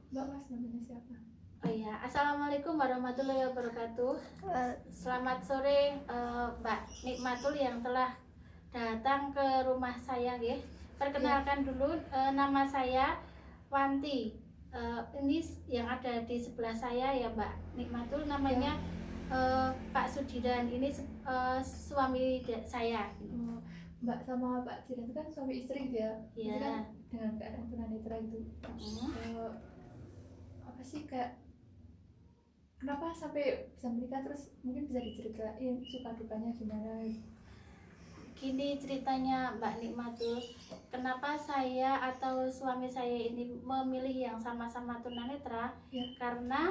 Mbak Mas namanya siapa? Oh iya, Assalamualaikum warahmatullahi wabarakatuh. Selamat sore Mbak Nikmatul yang telah datang ke rumah saya ya. Perkenalkan dulu, nama saya Wanti. Ini yang ada di sebelah saya ya Mbak Nikmatul, namanya Pak Sudiran. Ini suami saya. Mbak sama Pak Jiran itu kan suami istri gitu ya? Jadi Ya. kan dengan keadaan tunanetra itu apa sih kayak kenapa sampai bisa menikah, terus mungkin bisa diceritain suka dukanya gimana? Gini ceritanya Mbak Nikmatul, kenapa saya atau suami saya ini memilih yang sama-sama tunanetra Ya. Karena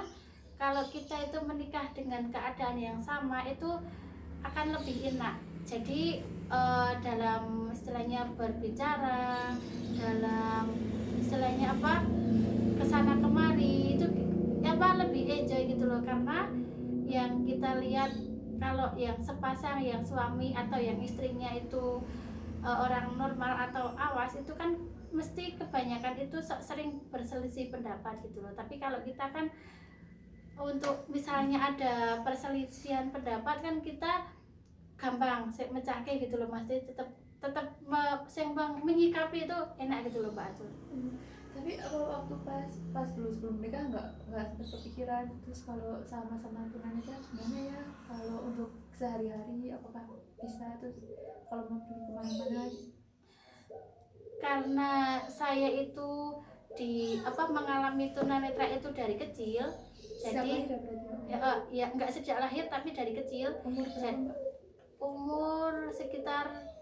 kalau kita itu menikah dengan keadaan yang sama itu akan lebih enak. Jadi dalam istilahnya berbicara, dalam istilahnya apa, kesana kemari itu apa lebih enjoy gitu loh. Karena yang kita lihat kalau yang sepasang, yang suami atau yang istrinya itu orang normal atau awas, itu kan mesti kebanyakan itu sering berselisih pendapat gitu loh. Tapi kalau kita kan untuk misalnya ada perselisihan pendapat kan kita gampang mencake gitu loh Mas, tetap tetap menyikapi itu enak gitu loh Mbak Atul. Tapi waktu pas dulu sebelum menikah nggak sempat kepikiran terus kalau sama-sama tunanetra gimana ya kalau untuk sehari-hari, apakah bisa, terus kalau mau pergi kemana-mana? Karena saya itu mengalami tunanetra itu dari kecil. Jadi ya nggak sejak lahir tapi dari kecil. Umur sekitar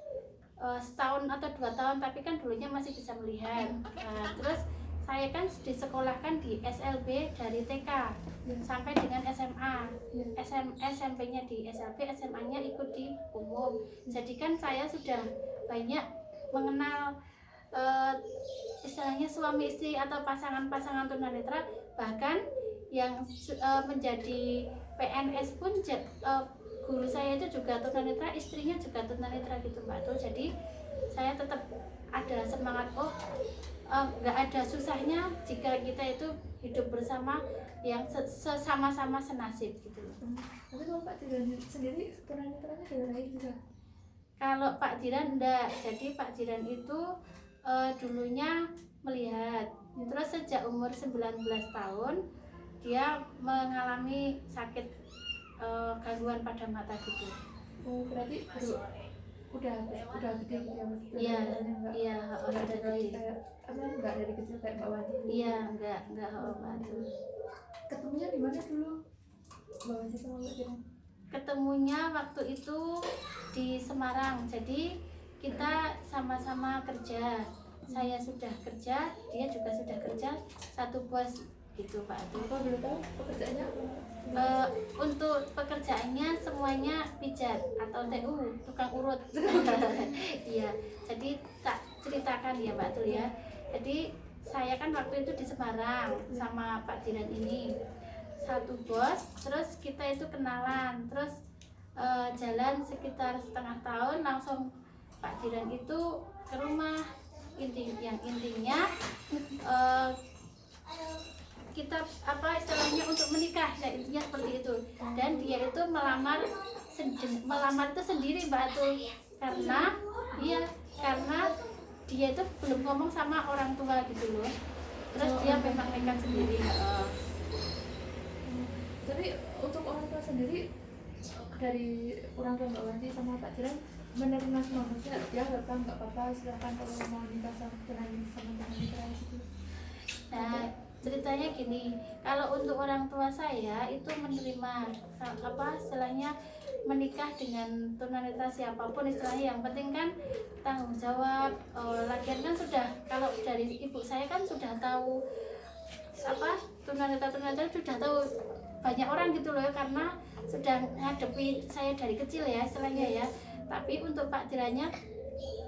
setahun atau 2 tahun, tapi kan dulunya masih bisa melihat. Nah, terus saya kan disekolahkan di SLB dari TK sampai dengan SMA. SMP-nya di SLB, SMA-nya ikut di umum. Jadi kan saya sudah banyak mengenal istilahnya suami istri atau pasangan-pasangan tunanetra, bahkan yang menjadi PNS pun guru saya itu juga tunanetra, istrinya juga tunanetra gitu Mbak Tuh. Jadi saya tetap ada semangat, nggak ada susahnya jika kita itu hidup bersama yang sesama-sama senasib gitu. Tapi kalau Pak Jiran sendiri tunanetranya dari lahir juga? Kalau Pak Jiran enggak. Jadi Pak Jiran itu dulunya melihat, terus sejak umur 19 tahun dia mengalami sakit gangguan pada mata gitu. Berarti udah gede gitu ya Mas? Iya, iya, udah dari kayak enggak dari kecil kayak Mbak Wanti? Iya, enggak Mbak. Ketemunya di mana dulu Mbak Wanti sama Mbak Jiran? Ketemunya waktu itu di Semarang. Jadi kita sama-sama kerja. Saya sudah kerja, dia juga sudah kerja, satu bos gitu Pak Atu. Apa boleh tahu pekerjaannya? Untuk pekerjaannya semuanya pijat atau TU, tukang urut. Iya, jadi tak ceritakan ya Mbak Tul ya. Jadi saya kan waktu itu di Semarang sama Pak Jiran ini satu bos, terus kita itu kenalan, terus jalan sekitar setengah tahun langsung Pak Jiran itu ke rumah. Intinya kita istilahnya untuk menikah ya, intinya seperti itu. Dan dia itu melamar itu sendiri Mbak Atul, karena dia itu belum ngomong sama orang tua gitu loh. Terus dia memang nekat sendiri. Tapi untuk orang tua sendiri, dari orang tua Mbak Wanti sama Pak Jiran menerima semua, maksudnya dia nggak apa-apa, silakan kalau mau nikah sama tunanetra gitu? Nah, ceritanya gini, kalau untuk orang tua saya itu menerima istilahnya menikah dengan tunanetra siapapun istilahnya, yang penting kan tanggung jawab. Lagian kan sudah, kalau dari ibu saya kan sudah tahu tunanetra sudah tahu banyak orang gitu loh, karena sudah ngadepi saya dari kecil ya istilahnya ya. Tapi untuk Pak Jirannya,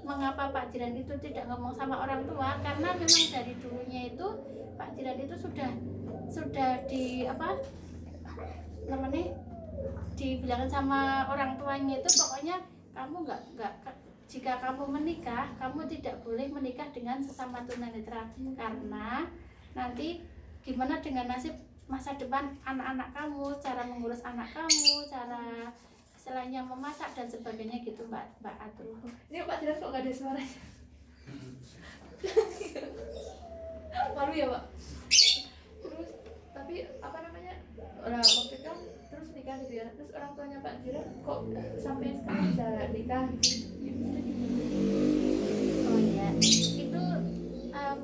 mengapa Pak Jiran itu tidak ngomong sama orang tua? Karena memang dari dulunya itu Pak Jiran itu sudah dibilangin sama orang tuanya itu, pokoknya kamu nggak jika kamu menikah, kamu tidak boleh menikah dengan sesama tunanetra, karena nanti gimana dengan nasib masa depan anak-anak kamu, cara mengurus anak kamu, cara istilahnya memasak dan sebagainya gitu Mbak Atul. Ini Pak Diran kok nggak ada suaranya? Malu ya Pak. Terus tapi apa namanya, orang waktu itu kan terus nikah gitu ya, terus orang tuanya Pak Diran kok sampai sekarang bisa nikah gitu. Oh ya, itu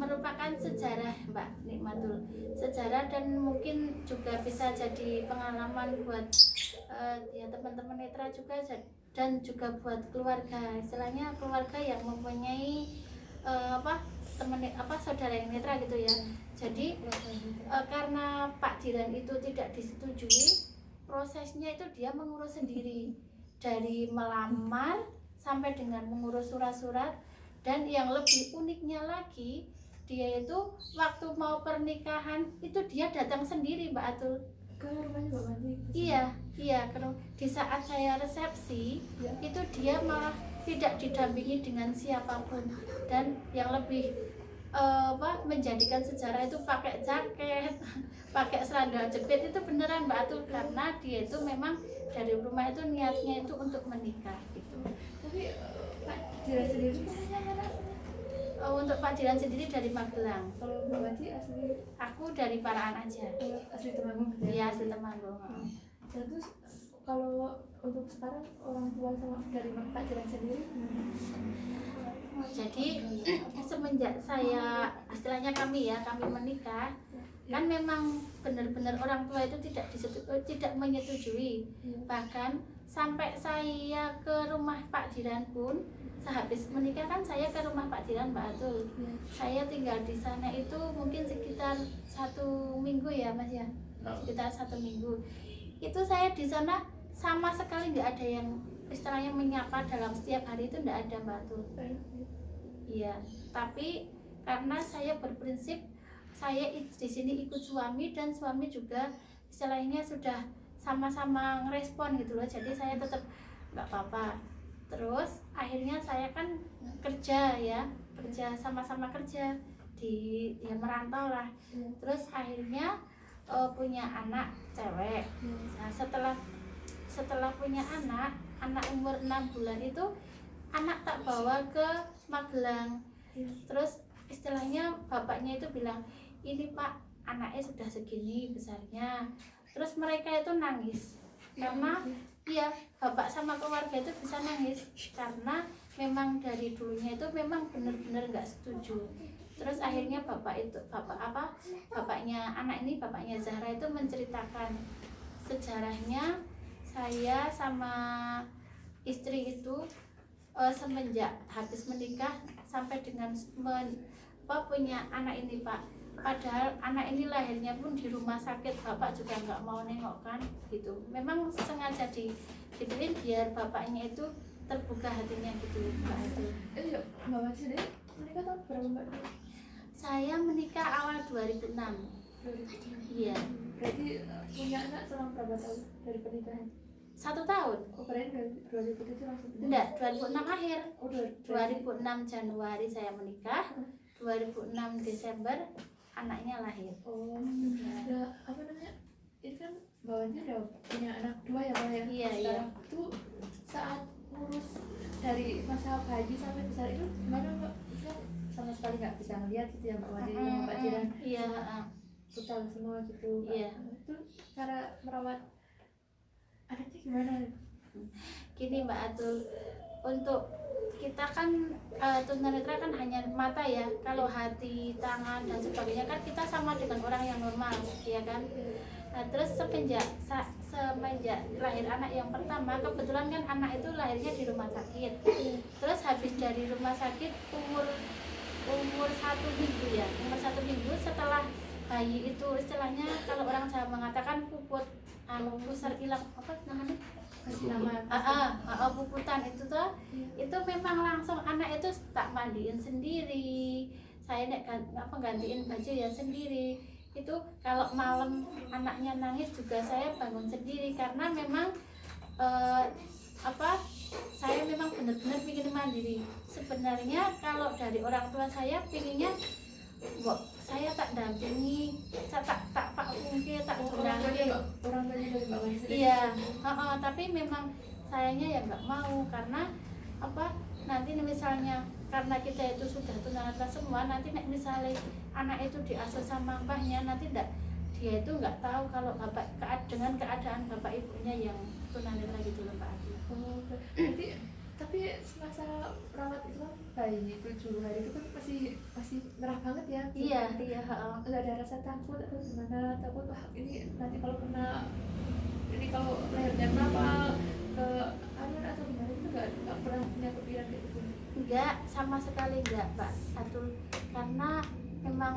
merupakan sejarah Mbak Nikmatul, sejarah dan mungkin juga bisa jadi pengalaman buat ya teman-teman netra juga dan juga buat keluarga, istilahnya keluarga yang mempunyai saudara yang netra gitu ya. Jadi karena Pak Diran itu tidak disetujui, prosesnya itu dia mengurus sendiri dari melamar sampai dengan mengurus surat-surat. Dan yang lebih uniknya lagi, dia itu waktu mau pernikahan itu dia datang sendiri Mbak Atul Ke rumahnya Mbak Wanti. iya di saat saya resepsi Ya. itu dia malah tidak didampingi dengan siapapun. Dan yang lebih menjadikan sejarah itu pakai jaket, pakai selendang jepit, itu beneran Mbak Atul, karena dia itu memang dari rumah itu niatnya itu untuk menikah gitu. Tapi Pak Diran sendiri kan mana? Untuk Pak Diran sendiri dari Magelang, Kalau Mbak Wanti asli aku dari Paraan aja. asli Temanggung gitu ya? Iya, asli Temanggung. Dan terus kalau untuk sekarang orang tua sama dari Pak Diran sendiri Jadi semenjak saya, istilahnya kami menikah, kan memang benar-benar orang tua itu tidak menyetujui. Bahkan sampai saya ke rumah Pak Diran pun, sehabis menikah kan saya ke rumah Pak Diran Mbak Atul. Saya tinggal di sana itu mungkin sekitar 1 minggu ya Mas ya, sekitar 1 minggu. Itu saya di sana sama sekali nggak ada yang istilahnya menyapa dalam setiap hari, itu nggak ada Mbak Atul. Iya, tapi karena saya berprinsip saya di sini ikut suami, dan suami juga istilahnya sudah sama-sama ngerespon gitu loh, jadi saya tetap nggak apa-apa. Terus akhirnya saya kan kerja sama-sama kerja di merantau lah. Terus akhirnya punya anak cewek. Nah, setelah punya anak umur 6 bulan itu anak tak bawa ke Magelang. Terus istilahnya bapaknya itu bilang, ini Pak, anaknya sudah segini besarnya. Terus mereka itu nangis karena bapak sama keluarga itu bisa nangis karena memang dari dulunya itu memang benar-benar nggak setuju. Terus akhirnya bapaknya anak ini, bapaknya Zahra itu menceritakan sejarahnya saya sama istri itu semenjak habis menikah sampai dengan punya anak ini Pak. Padahal anak ini lahirnya pun di rumah sakit, bapak juga nggak mau nengok kan gitu. Memang sengaja dibeliin biar bapaknya itu terbuka hatinya gitu Mbak itu. Mbak Wanti sendiri menikah tahun berapa Mbak? Saya menikah awal 2006. Iya. Berarti punya anak selama berapa tahun dari pernikahan? 1 tahun. Oh, berarti dari 2007 langsung? Enggak, 2006 akhir. Oh, 2006 Januari saya menikah, 2006 Desember anaknya lahir. Oh, ya apa namanya? Ini kan Mbak Wanti udah punya anak 2 ya Pak ya? Iya. Sekarang itu saat ngurus dari masa bayi sampai besar itu gimana Mbak? Misalnya sama sekali nggak bisa ngeliat gitu ya Mbak Wanti sama Pak Diran? Iya. Total semua gitu. Iya. Itu cara merawat anaknya gimana? Gini Mbak Atul, untuk kita kan tunanetra kan hanya mata ya, kalau hati, tangan dan sebagainya kan kita sama dengan orang yang normal, ya kan. Nah, terus semenjak lahir anak yang pertama, kebetulan kan anak itu lahirnya di rumah sakit. Terus habis dari rumah sakit umur 1 minggu ya, umur 1 minggu setelah bayi itu istilahnya kalau orang Jawa mengatakan puput, pusar hilang apa namanya? Puputan itu tuh, itu memang langsung anak itu tak mandiin sendiri, saya gantiin baju ya sendiri. Itu kalau malam anaknya nangis juga saya bangun sendiri karena memang saya memang benar-benar ingin mandiri. Sebenarnya kalau dari orang tua saya pinginnya saya tak dampingi, saya tak pak mungkin tak orang undang. tuanya dari Mbak Wati sendiri. Iya, tapi memang sayangnya ya nggak mau karena apa, nanti misalnya karena kita itu sudah tunanetra semua, nanti misalnya anak itu diasuh sama mbahnya, nanti dia itu nggak tahu kalau bapak dengan keadaan bapak ibunya yang tunanetra gitu loh Pak Adi. Oh, berarti tapi semasa perawat itu kan bayi 7 hari itu kan masih merah banget ya. Iya. Nggak ada rasa takut atau gimana, takut wah ini nanti kalau kena ini kalau lehernya kenapa ke anu atau gimana, itu nggak pernah punya kepikiran kayak gitu. Enggak, sama sekali enggak Pak Atul, karena memang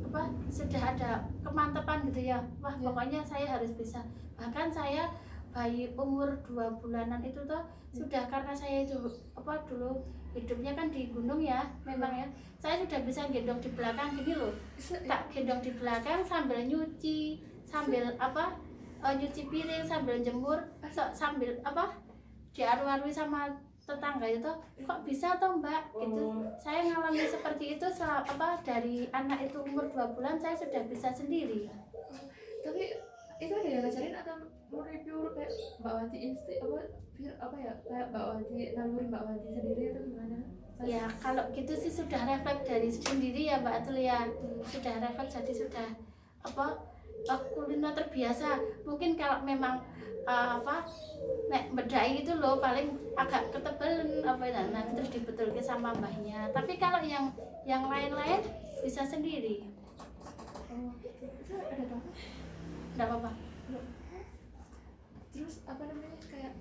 apa sudah ada kemantapan gitu ya. Wah, Ya. pokoknya saya harus bisa. Bahkan saya bayi umur 2 bulanan itu tuh sudah, karena saya itu apa dulu hidupnya kan di gunung ya, memang ya. Saya sudah bisa gendong di belakang gini loh. Tak gendong di belakang sambil nyuci, sambil apa nyuci piring, sambil jemur, sambil apa diaru-arui sama tetangga itu. Kok bisa toh Mbak gitu. Saya ngalami seperti itu dari anak itu umur 2 bulan saya sudah bisa sendiri. Tapi itu ada yang ngajarin atau review kayak Mbak Wati apa ya, kayak Mbak Wati naluri Mbak Wati sendiri atau gimana? Ya kalau gitu sih sudah refleks dari sendiri ya Mbak Atul ya. Sudah refleks, jadi sudah apa kulino terbiasa. Mungkin kalau memang nek bedai itu loh paling agak ketebelan apa ya, nanti terus dibetulke sama mbahnya. Tapi kalau yang lain-lain bisa sendiri. Oh, itu ada apa? Enggak apa-apa. Terus apa namanya kayak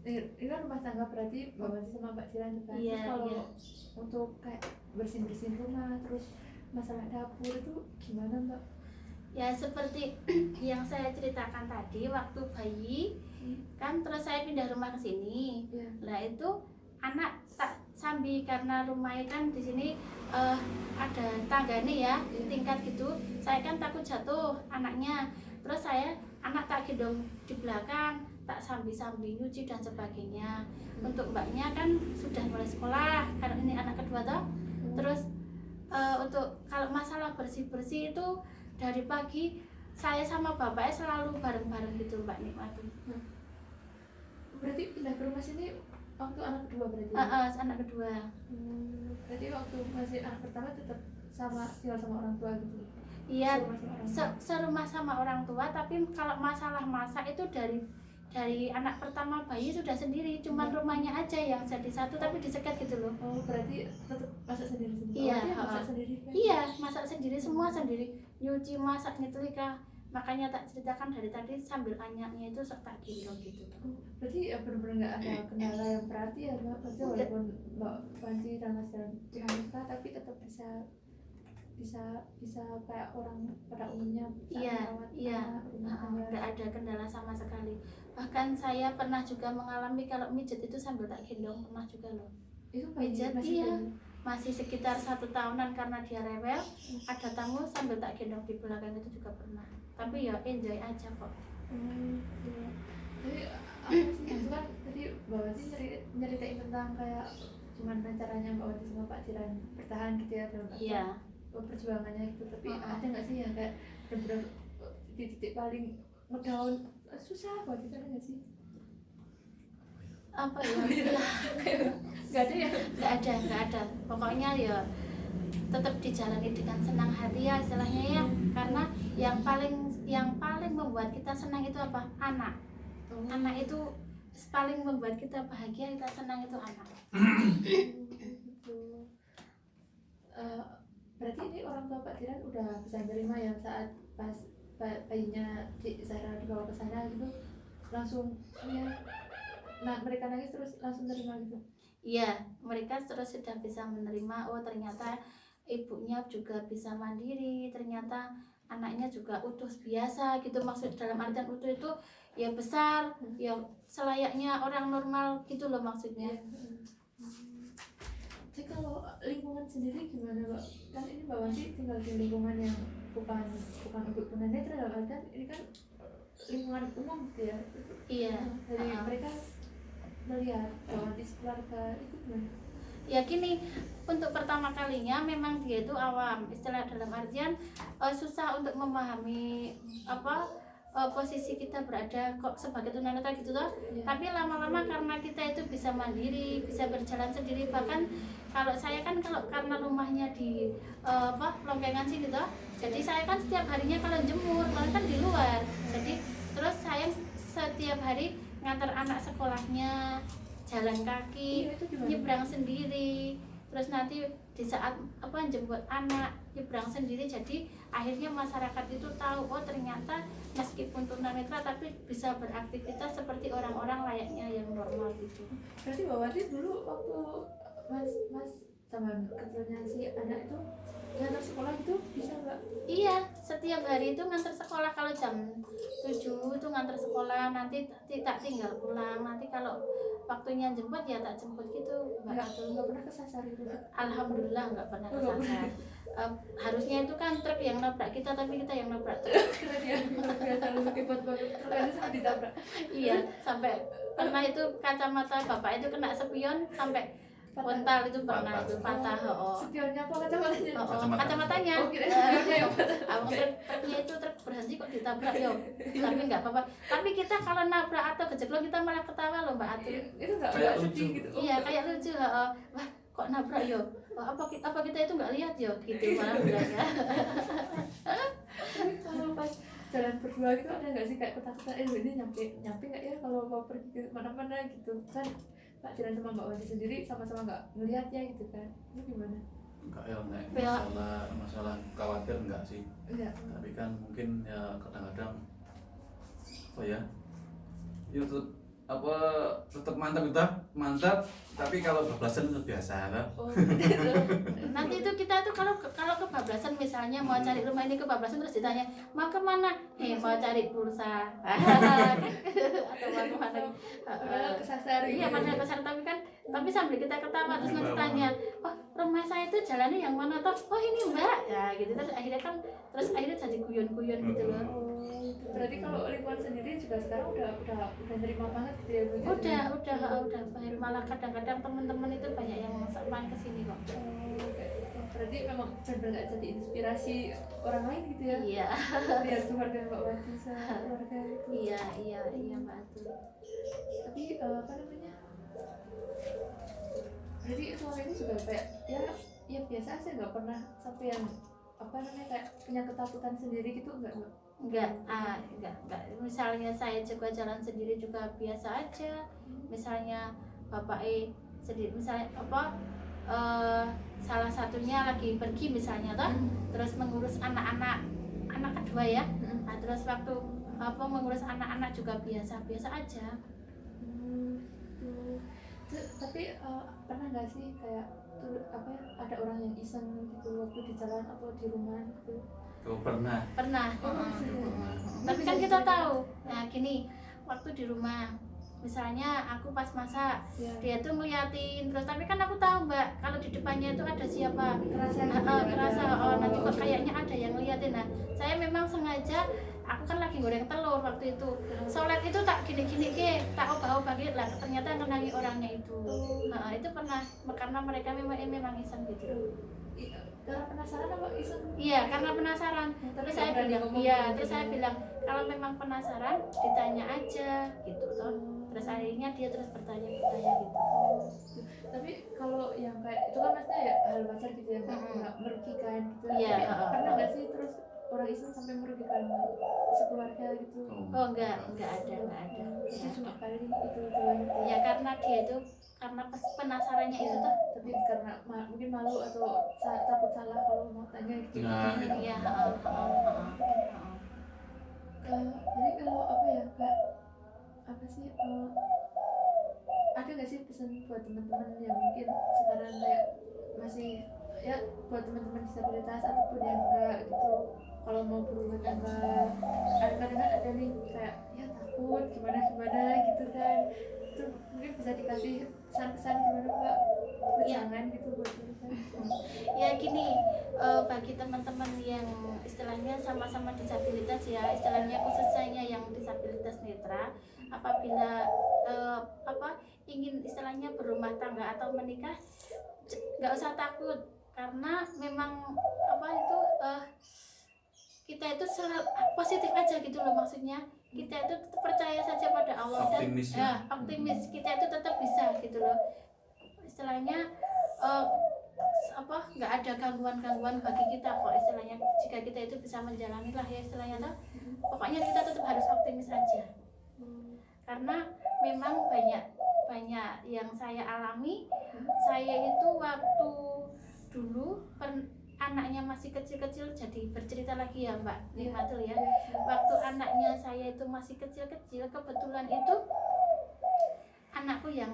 ini kan rumah tangga berarti Mbak Wati sama Mbak Jiran juga. Iya, Terus kalau iya. untuk kayak bersihin rumah, terus masalah dapur itu gimana Mbak? Ya seperti yang saya ceritakan tadi, waktu bayi kan terus saya pindah rumah ke sini. Iya. Nah itu anak tak sambi karena rumahnya kan di sini ada tangga nih ya, tingkat gitu. Saya kan takut jatuh anaknya. Terus saya anak tak gendong di belakang, tak sambi-sambi nyuci dan sebagainya. Untuk mbaknya kan sudah mulai sekolah, karena ini anak kedua toh. Terus untuk kalau masalah bersih-bersih itu dari pagi saya sama bapaknya selalu bareng-bareng gitu Mbak Nikmati. Berarti pindah ke rumah sini waktu anak kedua berarti? Anak kedua. Berarti waktu masih anak pertama tetap tinggal sama orang tua gitu? Iya, serumah sama orang tua, tapi kalau masalah masak itu dari anak pertama bayi sudah sendiri, cuman rumahnya aja yang jadi satu tapi disekat gitu loh. Oh, berarti tetap masak sendiri? Iya, masak sendiri kan? Iya, masak sendiri, semua sendiri, nyuci, masak, nyetrika. Makanya tak ceritakan dari tadi sambil anyaknya itu tak gendong gitu. Berarti ya benar-benar nggak ada kendala yang berarti ya Mbak? Pasti walaupun Mbak Wanti dan Mas Janita tapi tetap bisa kayak orang pada umumnya merawat anak. Nggak ada kendala sama sekali. Bahkan saya pernah juga mengalami kalau mijet itu sambil tak gendong, pernah juga loh. Itu Mijet masih sekitar 1 tahunan, karena dia rewel, ada tamu sambil tak gendong di belakang itu juga pernah. Tapi ya enjoy aja kok. Iya. Jadi apa sih itu kan tadi Mbak Wanti nyeritain tentang kayak gimana caranya Mbak Wanti sama Pak Jiran bertahan gitu ya dalam perjuangannya itu. Tapi ada nggak sih yang kayak benar-benar di titik paling ngedown susah buat kita, ada nggak sih? Apa ya? Nggak ada ya? Nggak ada. Pokoknya ya tetap dijalani dengan senang hati ya istilahnya ya. Karena yang paling membuat kita senang itu apa? Anak. Anak itu paling membuat kita bahagia, kita senang itu anak. Gitu. Berarti ini orang tua Pak Jiran udah bisa menerima yang saat pas bayinya Zahra dibawa ke sana gitu langsung ya, mereka nangis terus langsung terima gitu? Iya, mereka terus sudah bisa menerima. Oh ternyata ibunya juga bisa mandiri, ternyata anaknya juga utuh biasa gitu. Maksud dalam artian utuh itu ya besar, ya selayaknya orang normal gitu loh maksudnya. Jadi kalau lingkungan sendiri gimana Mbak? Kan ini Mbak Wanti tinggal di lingkungan yang bukan untuk tunanetra dalam artian ini kan lingkungan umum gitu ya? Iya. Jadi mereka melihat Mbak Wanti sekeluarga itu gimana? Ya gini, untuk pertama kalinya memang dia itu awam, istilah dalam artian susah untuk memahami apa posisi kita berada kok sebagai tunanetra gitu loh. Iya. Tapi lama-lama karena kita itu bisa mandiri, bisa berjalan sendiri, bahkan kalau saya kan kalau karena rumahnya di Longkengan sih gitu, jadi saya kan setiap harinya kalau jemur, kalau kan di luar, jadi terus saya setiap hari ngantar anak sekolahnya, jalan kaki, Iya, itu gimana? nyebrang sendiri, terus nanti di saat jemput anak nyebrang sendiri, jadi akhirnya masyarakat itu tahu oh ternyata meskipun tunanetra tapi bisa beraktivitas seperti orang-orang layaknya yang normal gitu. Berarti Mbak Wati dulu waktu mas zaman kecilnya si anak itu ngantar sekolah itu bisa nggak? Iya, setiap hari itu ngantar sekolah, kalau jam 7 itu ngantar sekolah, nanti tak tinggal pulang, nanti kalau waktunya jemput ya tak jemput gitu Mbak Atu. Nggak pernah kesasar itu? Alhamdulillah nggak pernah Nggak kesasar. Harusnya itu kan truk yang nabrak kita, tapi kita yang nabrak truk. Keren ya, luar biasa, lu hebat banget. Truk aja sampai ditabrak. Iya, sampai pernah itu kacamata bapak itu kena spion sampai kontal itu pernah itu patah. Spionnya apa kacamatanya? Kacamatanya. Oh, kira spionnya yang patah. Truknya itu truk berhenti kok ditabrak yo. Tapi nggak apa-apa. Tapi kita kalau nabrak atau kejeblok kita malah ketawa loh Mbak Atu. Itu nggak Kayak sedih lucu. gitu? Iya kayak lucu. Wah kok nabrak yo. Apa kita itu nggak lihat yo gitu malah bilangnya. Tapi kalau pas jalan berdua gitu ada nggak sih kayak ketakutan ini nyampe nggak ya kalau mau pergi ke mana-mana gitu kan? Pak Jiran sama Mbak Wati sendiri sama-sama nggak ngelihat ya gitu kan? Itu gimana? Enggak ya, Nek. Ya. Masalah khawatir enggak sih, Enggak. tapi kan mungkin ya kadang-kadang apa ya tetap mantap tapi kalau bablasan itu biasa kan. Oh, gitu. Nanti itu kita tuh kalau kebablasan misalnya mau cari rumah ini kebablasan terus ditanya mau kemana? Mau cari pulsa atau mau kemana? Padahal kesasar gitu. Iya padahal kesasar tapi sambil kita ketawa terus nanti tanya oh rumah saya itu jalannya yang mana toh? Oh ini mbak ya gitu terus akhirnya jadi guyon-guyon gitu loh. Oh, gitu. Berarti kalau lingkungan sendiri juga sekarang udah nerima banget gitu ya Bu? Udah baik, malah kadang-kadang teman-teman itu banyak yang main kesini kok. Berarti memang benar-benar nggak jadi inspirasi orang lain gitu ya? Iya. Lihat keluarga Mbak Wati sama keluarga itu. Iya Mbak Atu. Tapi apa namanya? Jadi selama ini juga kayak ya biasa aja, nggak pernah sampai yang apa namanya kayak punya ketakutan sendiri gitu enggak? Enggak. Misalnya saya juga jalan sendiri juga biasa aja. Misalnya bapak sendiri, misalnya salah satunya lagi pergi misalnya toh, terus mengurus anak kedua ya. Nah, terus waktu mengurus anak-anak juga biasa aja. Tapi pernah nggak sih kayak ada orang yang iseng gitu waktu di jalan atau di rumah gitu? Pernah. Tapi kan kita tahu. Nah gini, waktu di rumah misalnya aku pas masak dia tuh ngeliatin terus, tapi kan aku tahu Mbak kalau di depannya itu ada siapa, kerasa nanti kok kayaknya ada yang ngeliatin. Nah saya memang sengaja, aku kan lagi goreng telur waktu itu, sholat itu tak gini-gini tak obah-obah gitu lah, ternyata ngenangi orangnya itu. Itu pernah, karena mereka memang iseng gitu. Karena penasaran apa iseng? Iya, karena penasaran. Terus saya bilang, kalau memang penasaran ditanya aja gitu toh. Terus akhirnya dia terus bertanya gitu. Tapi kalau yang kayak itu kan maksudnya ya hal wajar gitu ya, nggak merugikan gitu. Iya. Tapi pernah nggak sih terus orang iseng sampai merugikan sekeluarga gitu? Oh enggak ada. Itu cuma kali itu doang. Ya karena dia itu karena penasarannya itu tuh. Tapi karena mungkin malu atau takut salah kalau mau tanya gitu. Nah, Iya. Jadi kalau kayak apa sih ada nggak sih pesan buat teman-teman yang mungkin sekarang kayak masih ya buat teman-teman disabilitas ataupun yang enggak gitu, kalau mau berumah tangga kadang-kadang ada nih kayak ya takut gimana gitu kan, itu mungkin bisa dikasih pesan-pesan gimana Pak buat jangan gitu buat teman-teman. Ya gini, bagi teman-teman yang istilahnya sama-sama disabilitas ya, istilahnya khususnya yang disabilitas netra, apabila ingin istilahnya berumah tangga atau menikah, nggak usah takut, karena memang kita itu selalu positif aja gitu loh, maksudnya kita itu tetap percaya saja pada Allah Optimis dan ya. optimis, kita itu tetap bisa gitu loh, istilahnya nggak ada gangguan-gangguan bagi kita kok, istilahnya jika kita itu bisa menjalani lah ya istilahnya tuh, pokoknya kita tetap harus optimis aja. Karena memang banyak yang saya alami. Saya itu waktu dulu anaknya masih kecil-kecil, jadi bercerita lagi ya Mbak Nikmatul ya. Waktu anaknya saya itu masih kecil-kecil, kebetulan itu anakku yang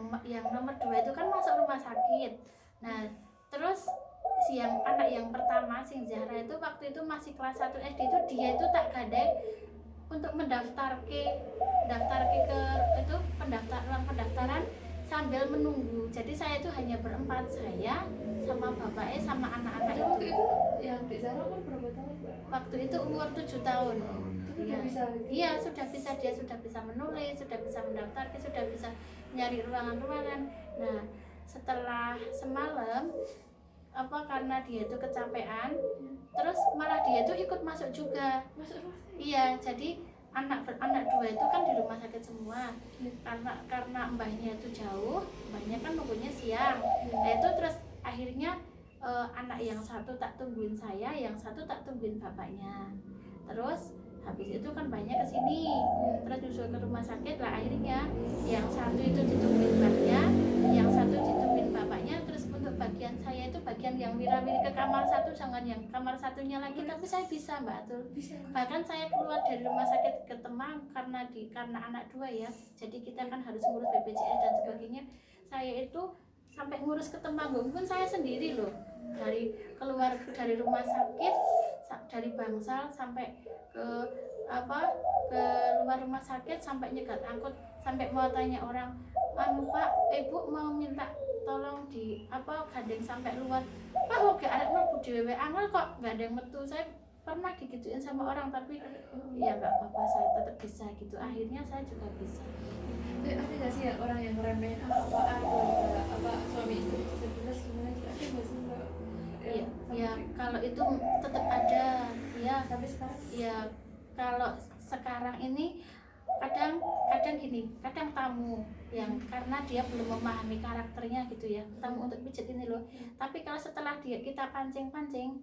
nomor 2 itu kan masuk rumah sakit. Nah terus anak yang pertama sing Zahra itu waktu itu masih kelas 1 SD, itu dia itu tak gandeng untuk mendaftar ke itu pendaftaran sambil menunggu. Jadi saya itu hanya berempat, saya sama bapaknya sama anak-anak itu. Waktu itu yang di Zara kan berapa tahun? Waktu itu umur 7 tahun. Itu udah bisa gitu? Iya, sudah bisa, dia sudah bisa menulis, sudah bisa mendaftar, sudah bisa nyari ruangan-ruangan. Nah, setelah semalam karena dia itu kecapean, terus malah dia itu ikut masuk juga. Iya, jadi anak 2 itu kan di rumah sakit semua. Karena mbahnya itu jauh, mbahnya kan nunggunya siang. Nah itu terus akhirnya anak yang satu tak tungguin saya, yang satu tak tungguin bapaknya. Terus habis itu kan mbahnya kesini, terus nyusul ke rumah sakit lah, akhirnya yang satu itu ditungguin mbahnya, yang satu ditungguin bapaknya. Terus untuk bagian saya itu bagian yang wirawiri ke kamar satu, jangan yang kamar satunya lagi, tapi saya bisa Mbak Atul. Bahkan saya keluar dari rumah sakit ke Temang karena anak 2 ya, jadi kita kan harus ngurus BPJS dan sebagainya. Saya itu sampai ngurus ke Temanggung pun saya sendiri loh, dari keluar dari rumah sakit, dari Bangsal sampai ke luar rumah sakit, sampai nyegat angkut, sampai mau tanya orang, Pak, Ibu mau minta tolong gandeng sampai luar. Pak, oke ada mlebu dhewe angel kok, gak ada yang metu. Saya pernah digituin sama orang, tapi ya nggak apa-apa, saya tetap bisa gitu. Akhirnya saya juga bisa. Ada nggak sih ya orang yang ngeremehin suami istri sejenis gimana gitu? Ada nggak sih Mbak? Ya kalau itu tetap ada ya. Sampai sekarang? Ya kalau sekarang ini kadang gini, kadang tamu yang karena dia belum memahami karakternya gitu ya, tamu untuk pijat ini loh. Tapi kalau setelah kita pancing,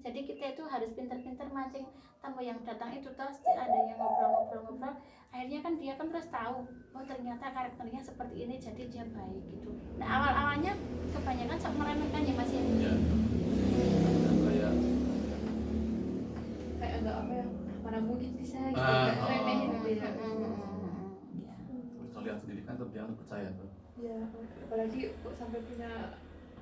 jadi kita itu harus pintar-pintar mancing tamu yang datang itu, terus ada yang ngobrol, akhirnya kan dia kan terus tahu, oh ternyata karakternya seperti ini, jadi dia baik gitu. Nah awal-awalnya kebanyakan sok meremehkan ya Mas ya. Kayak enggak mana mungkin bisa gitu, remehin gitu ya. Lihat sendiri kan tuh jangan percaya tuh. Ya, apalagi kok sampai punya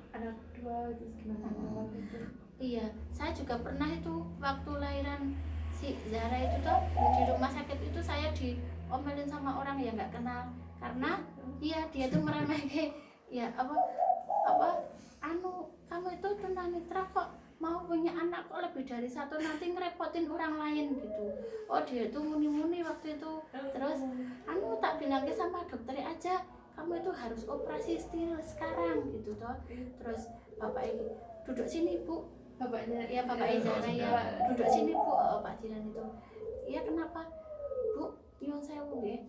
anak 2 gitu, gimana waktu itu? Iya, saya juga pernah itu waktu lahiran si Zahra itu tuh di rumah sakit itu saya diomelin sama orang yang nggak kenal, karena dia tuh meremehkan ya kamu itu tunanetra kok mau punya anak kok lebih dari 1, nanti ngerepotin orang lain gitu. Oh dia tuh muni-muni waktu itu. Terus tak bilangnya sama dokternya aja, kamu itu harus operasi steril sekarang gitu toh. Terus bapak ini duduk sini Bu, Bapaknya ya bapak Zahra ya, duduk sini Bu. Pak Jiran itu, iya kenapa Bu, nyuwun sewu ya,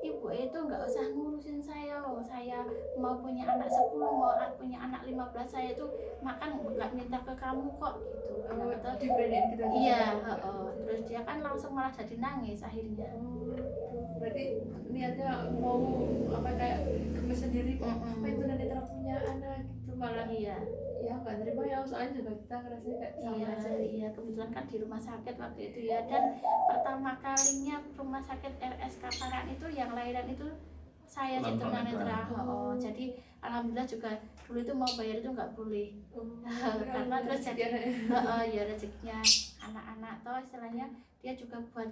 Ibu itu nggak usah ngurusin saya, saya mau punya anak 10, mau punya anak 15, saya itu makan nggak minta ke kamu kok gitu. Diberaniin gitu. Iya, terus dia kan langsung malah jadi nangis akhirnya. Berarti niatnya mau kayak gemes sendiri kok, apa itu netra punya anak gitu, malah Iya. Ya nggak terima ya, soalnya juga kita ngerasanya kayak sama aja. Iya, kebetulan kan di rumah sakit waktu itu ya, dan pertama kalinya rumah sakit RSK Parang itu yang lahiran itu saya si tunanetra. Jadi alhamdulillah juga dulu itu mau bayar itu nggak boleh. Karena terus jadi ya rezekinya anak-anak toh istilahnya, dia juga buat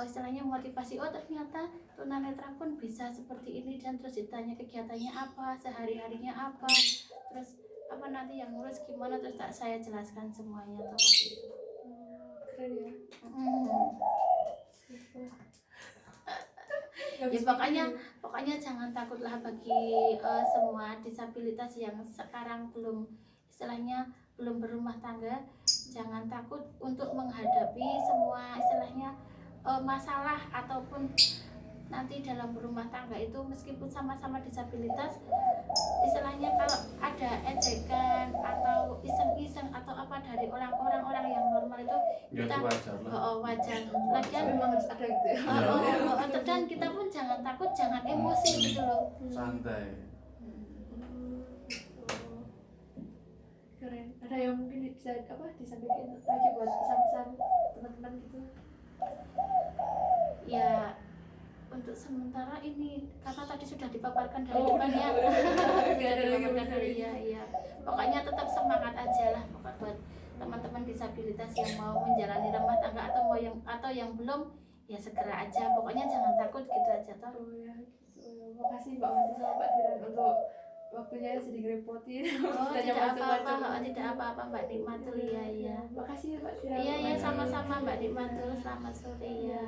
istilahnya motivasi, oh ternyata tunanetra pun bisa seperti ini. Dan terus ditanya kegiatannya apa, sehari-harinya apa, terus nanti yang ngurus gimana, terus saya jelaskan semuanya tuh waktu itu. Keren ya. Ya pokoknya jangan takutlah bagi semua disabilitas yang sekarang belum istilahnya belum berumah tangga, jangan takut untuk menghadapi semua istilahnya masalah ataupun nanti dalam berumah tangga itu meskipun sama-sama disabilitas, istilahnya kalau ada ejekan atau iseng-iseng atau apa dari orang-orang yang normal itu Ya kita itu wajar lah. wajar. Tapi Lagian memang harus ada gitu ya. dan kita pun jangan takut, jangan emosi gitu loh. Santai. Keren. Ada yang mungkin bisa disampaikan lagi buat pesan-pesan teman-teman gitu? Ya untuk sementara ini karena tadi sudah dipaparkan dari depan ya. Nggak ada lagi Dipaparkan dari ya. Pokoknya tetap semangat aja lah pokoknya buat teman-teman disabilitas yang mau menjalani rumah tangga atau yang belum, ya segera aja. Pokoknya jangan takut gitu aja toh. Oh ya, gitu. Makasih Mbak Mati sama Pak Tiran untuk waktunya sedikit repotin. Oh, Tanya tidak macam-macam. apa-apa, tidak apa-apa Mbak Nikmatul ya. Makasih ya Pak Tiran. Iya, sama-sama Mbak Nikmatul. Selamat sore ya.